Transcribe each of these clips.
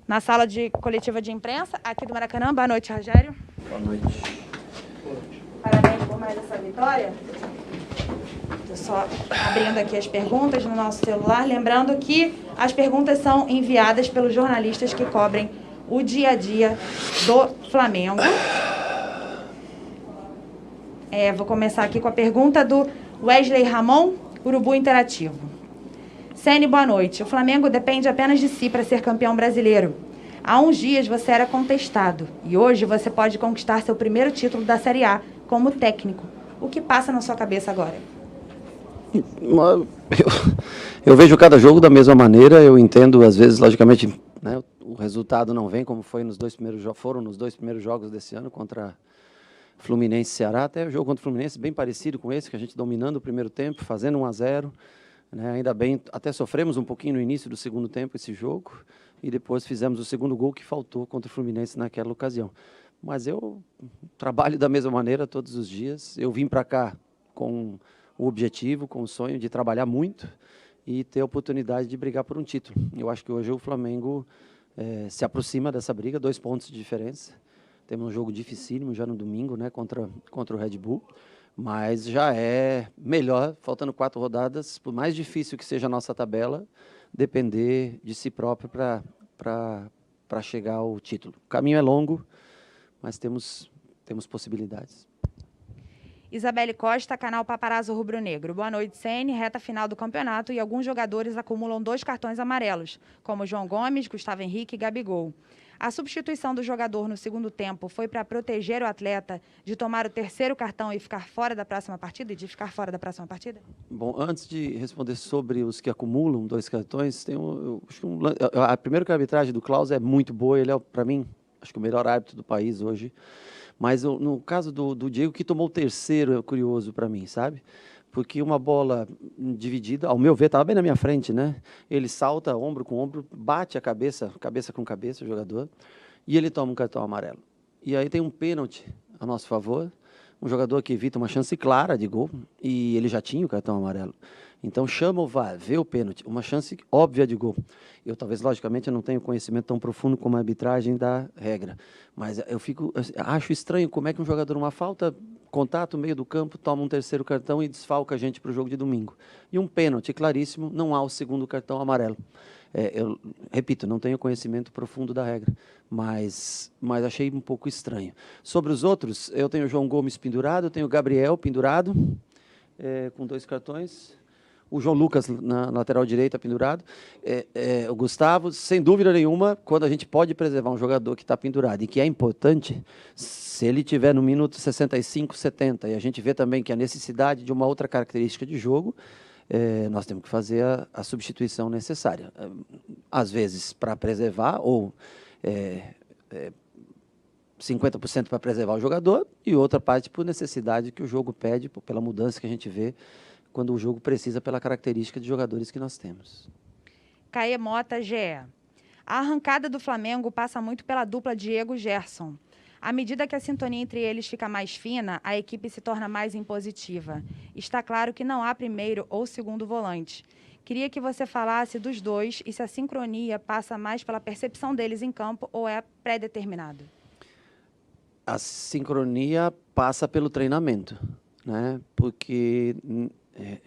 na sala de coletiva de imprensa, aqui do Maracanã. Boa noite, Rogério. Boa noite. Parabéns por mais essa vitória. Estou só abrindo aqui as perguntas no nosso celular. Lembrando que as perguntas são enviadas pelos jornalistas que cobrem o dia a dia do Flamengo. Vou começar aqui com a pergunta do Wesley Ramon, Urubu Interativo. Ceni, boa noite. O Flamengo depende apenas de si para ser campeão brasileiro. Há uns dias você era contestado e hoje você pode conquistar seu primeiro título da Série A como técnico. O que passa na sua cabeça agora? Eu vejo cada jogo da mesma maneira. Eu entendo, às vezes, logicamente, né, o resultado não vem como foi nos dois primeiros jogos desse ano contra Fluminense e Ceará. Até o jogo contra o Fluminense bem parecido com esse, que a gente dominando o primeiro tempo, fazendo 1-0. Né, ainda bem, até sofremos um pouquinho no início do segundo tempo esse jogo e depois fizemos o segundo gol que faltou contra o Fluminense naquela ocasião. Mas eu trabalho da mesma maneira todos os dias. Eu vim para cá com o objetivo, com o sonho de trabalhar muito e ter a oportunidade de brigar por um título. Eu acho que hoje o Flamengo se aproxima dessa briga, 2 pontos de diferença. Temos um jogo dificílimo já no domingo, né, contra o Red Bull. Mas já é melhor, faltando 4 rodadas, por mais difícil que seja a nossa tabela, depender de si próprio para chegar ao título. O caminho é longo, mas temos possibilidades. Isabelle Costa, canal Paparazzo Rubro Negro. Boa noite, Ceni. Reta final do campeonato e alguns jogadores acumulam 2 cartões amarelos, como João Gomes, Gustavo Henrique e Gabigol. A substituição do jogador no segundo tempo foi para proteger o atleta de tomar o 3º cartão e ficar fora da próxima partida? Bom, antes de responder sobre os que acumulam 2 cartões, a primeira arbitragem do Klaus é muito boa, ele é, para mim, acho que o melhor árbitro do país hoje. Mas no caso do Diego, que tomou o 3º, é curioso para mim, sabe? Porque uma bola dividida, ao meu ver, estava bem na minha frente, né? Ele salta ombro com ombro, bate a cabeça com cabeça, o jogador, e ele toma um cartão amarelo. E aí tem um pênalti a nosso favor, um jogador que evita uma chance clara de gol, e ele já tinha o cartão amarelo. Então chama o VAR, vê o pênalti, uma chance óbvia de gol. Eu talvez, logicamente, eu não tenho conhecimento tão profundo como a arbitragem da regra, mas acho estranho como é que um jogador, uma falta, contato, meio do campo, toma um 3º cartão e desfalca a gente para o jogo de domingo. E um pênalti claríssimo, não há o 2º cartão amarelo. Eu repito, não tenho conhecimento profundo da regra, mas achei um pouco estranho. Sobre os outros, eu tenho o João Gomes pendurado, eu tenho o Gabriel pendurado, com 2 cartões, o João Lucas na lateral direita pendurado, o Gustavo, sem dúvida nenhuma, quando a gente pode preservar um jogador que está pendurado e que é importante, se ele tiver no minuto 65, 70, e a gente vê também que a necessidade de uma outra característica de jogo, nós temos que fazer a substituição necessária. Às vezes para preservar, ou 50% para preservar o jogador, e outra parte por necessidade que o jogo pede, pela mudança que a gente vê, quando o jogo precisa pela característica de jogadores que nós temos. Caê Mota, GE. A arrancada do Flamengo passa muito pela dupla Diego-Gerson. À medida que a sintonia entre eles fica mais fina, a equipe se torna mais impositiva. Está claro que não há primeiro ou segundo volante. Queria que você falasse dos dois e se a sincronia passa mais pela percepção deles em campo ou é pré-determinado. A sincronia passa pelo treinamento, né? Porque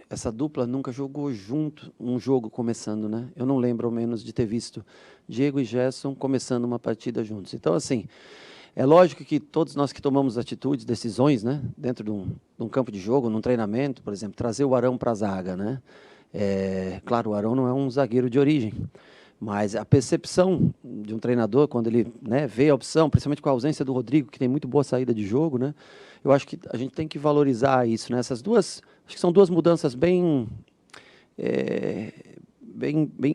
essa dupla nunca jogou junto um jogo começando, né? Eu não lembro ao menos de ter visto Diego e Gerson começando uma partida juntos. Então, assim, é lógico que todos nós que tomamos atitudes, decisões, né, dentro de um campo de jogo, num treinamento, por exemplo, trazer o Arão para a zaga, né? Claro, o Arão não é um zagueiro de origem, mas a percepção de um treinador, quando ele, né, vê a opção, principalmente com a ausência do Rodrigo, que tem muito boa saída de jogo, né? Eu acho que a gente tem que valorizar isso, né? Essas duas, acho que são 2 mudanças bem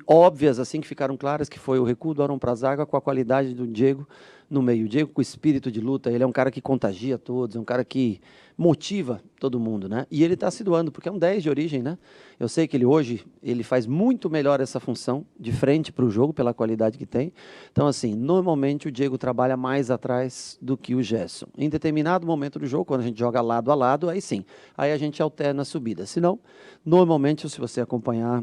óbvias, assim, que ficaram claras, que foi o recuo do Arão para a zaga com a qualidade do Diego no meio. O Diego com espírito de luta, ele é um cara que contagia todos, é um cara que motiva todo mundo, né? E ele está se doando, porque é um 10 de origem, né? Eu sei que hoje ele faz muito melhor essa função de frente para o jogo, pela qualidade que tem. Então, assim, normalmente o Diego trabalha mais atrás do que o Gerson. Em determinado momento do jogo, quando a gente joga lado a lado, aí sim, aí a gente alterna a subida. Senão, normalmente, se você acompanhar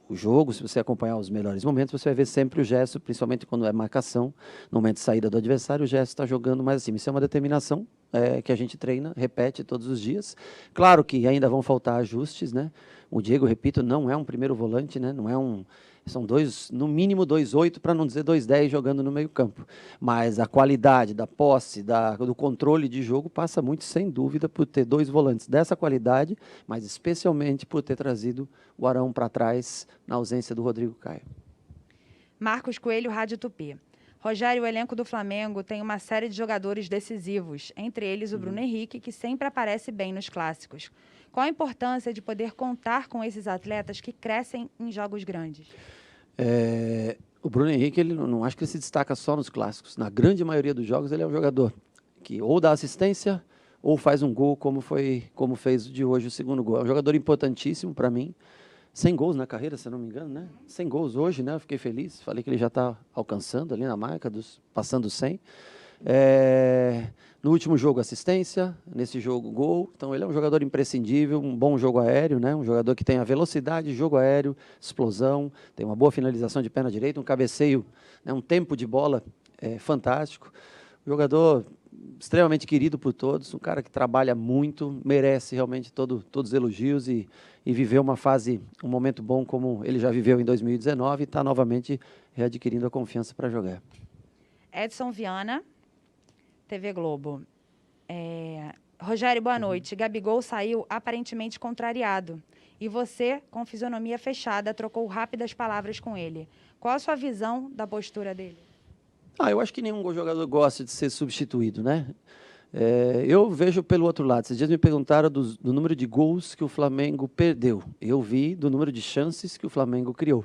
o o jogo, se você acompanhar os melhores momentos, você vai ver sempre o Gerson, principalmente quando é marcação, no momento de saída do adversário, o Gerson está jogando mais acima. Isso é uma determinação que a gente treina, repete todos os dias. Claro que ainda vão faltar ajustes, né? O Diego, repito, não é um primeiro volante, né? Não é um... São no mínimo 2,8, para não dizer 2,10 jogando no meio campo. Mas a qualidade da posse, do controle de jogo passa muito, sem dúvida, por ter 2 volantes dessa qualidade, mas especialmente por ter trazido o Arão para trás na ausência do Rodrigo Caio. Marcos Coelho, Rádio Tupi. Rogério, o elenco do Flamengo tem uma série de jogadores decisivos, entre eles o Bruno Henrique, que sempre aparece bem nos clássicos. Qual a importância de poder contar com esses atletas que crescem em jogos grandes? O Bruno Henrique, ele não acho que ele se destaca só nos clássicos. Na grande maioria dos jogos, ele é um jogador que ou dá assistência ou faz um gol, como fez de hoje o segundo gol. É um jogador importantíssimo para mim. 100 gols na carreira, se eu não me engano, né? 100 gols hoje, né? Eu fiquei feliz. Falei que ele já está alcançando ali na marca, passando 100. No último jogo, assistência. Nesse jogo, gol. Então, ele é um jogador imprescindível, um bom jogo aéreo, né? Um jogador que tem a velocidade, jogo aéreo, explosão, tem uma boa finalização de perna direita, um cabeceio, né? Um tempo de bola fantástico. Jogador extremamente querido por todos, um cara que trabalha muito, merece realmente todos os elogios e viveu um momento bom como ele já viveu em 2019 e está novamente readquirindo a confiança para jogar. Edson Viana, TV Globo. Rogério, boa noite. Gabigol saiu aparentemente contrariado e você, com fisionomia fechada, trocou rápidas palavras com ele. Qual a sua visão da postura dele? Eu acho que nenhum jogador gosta de ser substituído, né? Eu vejo pelo outro lado. Esses dias me perguntaram do número de gols que o Flamengo perdeu. Eu vi do número de chances que o Flamengo criou.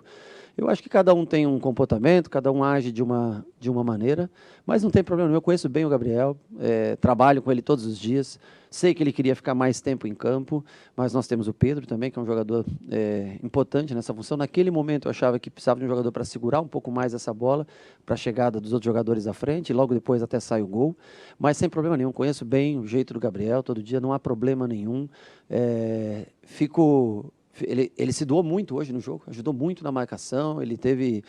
Eu acho que cada um tem um comportamento, cada um age de uma maneira, mas não tem problema nenhum. Eu conheço bem o Gabriel, trabalho com ele todos os dias, sei que ele queria ficar mais tempo em campo, mas nós temos o Pedro também, que é um jogador importante nessa função. Naquele momento eu achava que precisava de um jogador para segurar um pouco mais essa bola, para a chegada dos outros jogadores à frente, e logo depois até sai o gol, mas sem problema nenhum. Conheço bem o jeito do Gabriel, todo dia, não há problema nenhum. Ele se doou muito hoje no jogo, ajudou muito na marcação, ele teve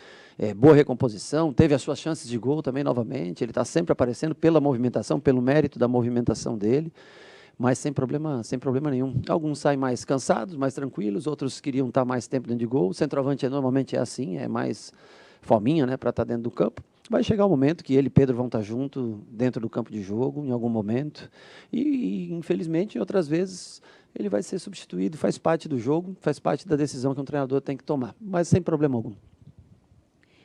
boa recomposição, teve as suas chances de gol também novamente, ele está sempre aparecendo pela movimentação, pelo mérito da movimentação dele, mas sem problema nenhum. Alguns saem mais cansados, mais tranquilos, outros queriam estar mais tempo dentro de gol. O centroavante normalmente é assim, é mais fominha, né, para estar dentro do campo. Vai chegar o momento que ele e Pedro vão estar juntos dentro do campo de jogo, em algum momento, e infelizmente, em outras vezes, ele vai ser substituído, faz parte do jogo, faz parte da decisão que um treinador tem que tomar, mas sem problema algum.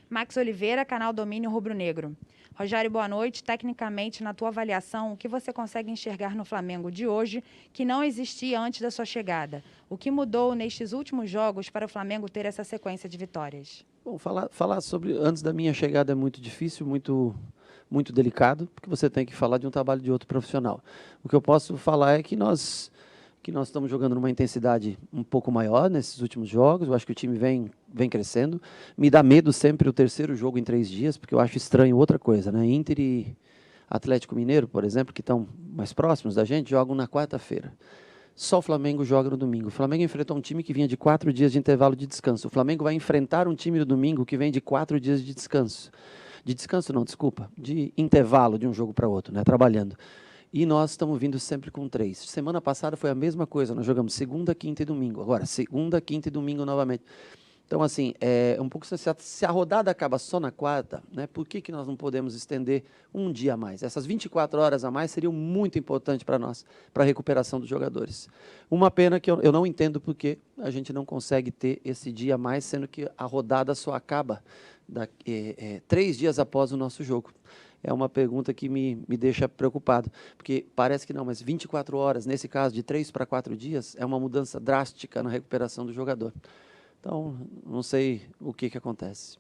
Max Oliveira, canal Domínio Rubro Negro. Rogério, boa noite. Tecnicamente, na tua avaliação, o que você consegue enxergar no Flamengo de hoje que não existia antes da sua chegada? O que mudou nestes últimos jogos para o Flamengo ter essa sequência de vitórias? Bom, falar sobre antes da minha chegada é muito difícil, muito delicado, porque você tem que falar de um trabalho de outro profissional. O que eu posso falar é que nós estamos jogando numa intensidade um pouco maior nesses últimos jogos. Eu acho que o time vem crescendo. Me dá medo sempre o terceiro jogo em 3 dias, porque eu acho estranho outra coisa, né? Inter e Atlético Mineiro, por exemplo, que estão mais próximos da gente, jogam na quarta-feira. Só o Flamengo joga no domingo. O Flamengo enfrentou um time que vinha de 4 dias de intervalo de descanso. O Flamengo vai enfrentar um time no domingo que vem de 4 dias de descanso. De descanso não, desculpa. De intervalo de um jogo para outro, né? Trabalhando. E nós estamos vindo sempre com 3. Semana passada foi a mesma coisa, nós jogamos segunda, quinta e domingo. Agora, segunda, quinta e domingo novamente. Então, assim, um pouco se a rodada acaba só na quarta, né, por que nós não podemos estender um dia a mais? Essas 24 horas a mais seriam muito importantes para nós, para a recuperação dos jogadores. Uma pena que eu não entendo por que a gente não consegue ter esse dia a mais, sendo que a rodada só acaba 3 dias após o nosso jogo. É uma pergunta que me deixa preocupado, porque parece que não, mas 24 horas, nesse caso, de 3 para 4 dias, é uma mudança drástica na recuperação do jogador. Então, não sei o que acontece.